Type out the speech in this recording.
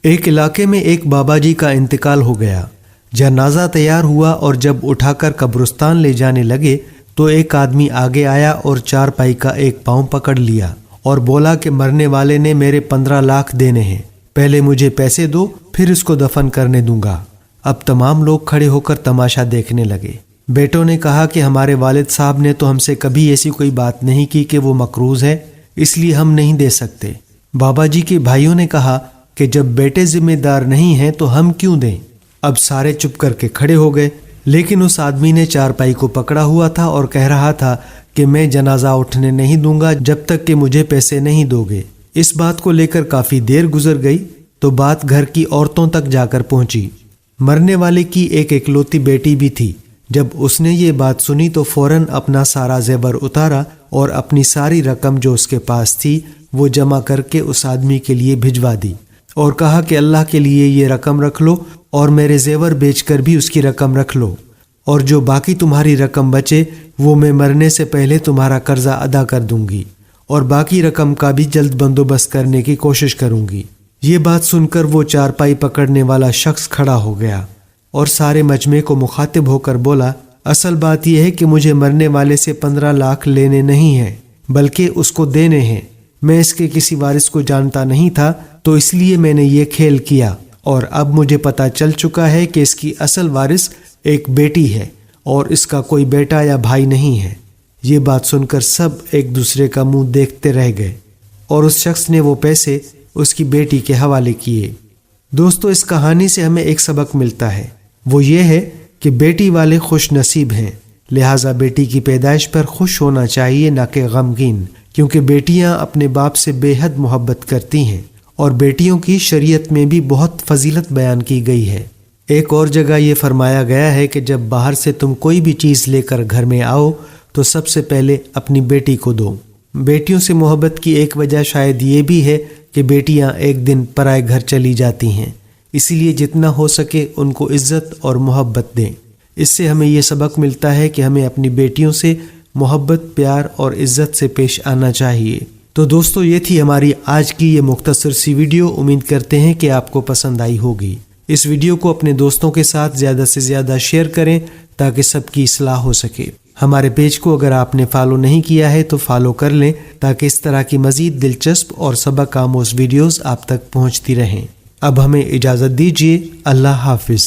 ایک علاقے میں ایک بابا جی کا انتقال ہو گیا۔ جنازہ تیار ہوا اور جب اٹھا کر قبرستان لے جانے لگے تو ایک آدمی آگے آیا اور چارپائی کا ایک پاؤں پکڑ لیا اور بولا کہ مرنے والے نے میرے 15 لاکھ دینے ہیں، پہلے مجھے پیسے دو پھر اس کو دفن کرنے دوں گا۔ اب تمام لوگ کھڑے ہو کر تماشا دیکھنے لگے۔ بیٹوں نے کہا کہ ہمارے والد صاحب نے تو ہم سے کبھی ایسی کوئی بات نہیں کی کہ وہ مقروض ہے، اس لیے ہم نہیں دے سکتے۔ بابا جی کے بھائیوں نے کہا کہ جب بیٹے ذمہ دار نہیں ہیں تو ہم کیوں دیں؟ اب سارے چپ کر کے کھڑے ہو گئے، لیکن اس آدمی نے چارپائی کو پکڑا ہوا تھا اور کہہ رہا تھا کہ میں جنازہ اٹھنے نہیں دوں گا جب تک کہ مجھے پیسے نہیں دو گے۔ اس بات کو لے کر کافی دیر گزر گئی تو بات گھر کی عورتوں تک جا کر پہنچی۔ مرنے والے کی ایک اکلوتی بیٹی بھی تھی۔ جب اس نے یہ بات سنی تو فوراً اپنا سارا زیور اتارا اور اپنی ساری رقم جو اس کے پاس تھی وہ جمع کر کے اس آدمی کے لیے بھجوا دی اور کہا کہ اللہ کے لیے یہ رقم رکھ لو اور میرے زیور بیچ کر بھی اس کی رقم رکھ لو، اور جو باقی تمہاری رقم بچے وہ میں مرنے سے پہلے تمہارا قرضہ ادا کر دوں گی اور باقی رقم کا بھی جلد بندوبست کرنے کی کوشش کروں گی۔ یہ بات سن کر وہ چارپائی پکڑنے والا شخص کھڑا ہو گیا اور سارے مجمع کو مخاطب ہو کر بولا، اصل بات یہ ہے کہ مجھے مرنے والے سے 15 لاکھ لینے نہیں ہیں بلکہ اس کو دینے ہیں۔ میں اس کے کسی وارث کو جانتا نہیں تھا تو اس لیے میں نے یہ کھیل کیا، اور اب مجھے پتہ چل چکا ہے کہ اس کی اصل وارث ایک بیٹی ہے اور اس کا کوئی بیٹا یا بھائی نہیں ہے۔ یہ بات سن کر سب ایک دوسرے کا منہ دیکھتے رہ گئے اور اس شخص نے وہ پیسے اس کی بیٹی کے حوالے کیے۔ دوستو، اس کہانی سے ہمیں ایک سبق ملتا ہے، وہ یہ ہے کہ بیٹی والے خوش نصیب ہیں، لہٰذا بیٹی کی پیدائش پر خوش ہونا چاہیے نہ کہ غمگین، کیونکہ بیٹیاں اپنے باپ سے بے حد محبت کرتی ہیں اور بیٹیوں کی شریعت میں بھی بہت فضیلت بیان کی گئی ہے۔ ایک اور جگہ یہ فرمایا گیا ہے کہ جب باہر سے تم کوئی بھی چیز لے کر گھر میں آؤ تو سب سے پہلے اپنی بیٹی کو دو۔ بیٹیوں سے محبت کی ایک وجہ شاید یہ بھی ہے کہ بیٹیاں ایک دن پرائے گھر چلی جاتی ہیں، اسی لیے جتنا ہو سکے ان کو عزت اور محبت دیں۔ اس سے ہمیں یہ سبق ملتا ہے کہ ہمیں اپنی بیٹیوں سے محبت، پیار اور عزت سے پیش آنا چاہیے۔ تو دوستو، یہ تھی ہماری آج کی یہ مختصر سی ویڈیو۔ امید کرتے ہیں کہ آپ کو پسند آئی ہوگی۔ اس ویڈیو کو اپنے دوستوں کے ساتھ زیادہ سے زیادہ شیئر کریں تاکہ سب کی اصلاح ہو سکے۔ ہمارے پیج کو اگر آپ نے فالو نہیں کیا ہے تو فالو کر لیں تاکہ اس طرح کی مزید دلچسپ اور سبق آموز ویڈیوز آپ تک پہنچتی رہیں۔ اب ہمیں اجازت دیجیے۔ اللہ حافظ۔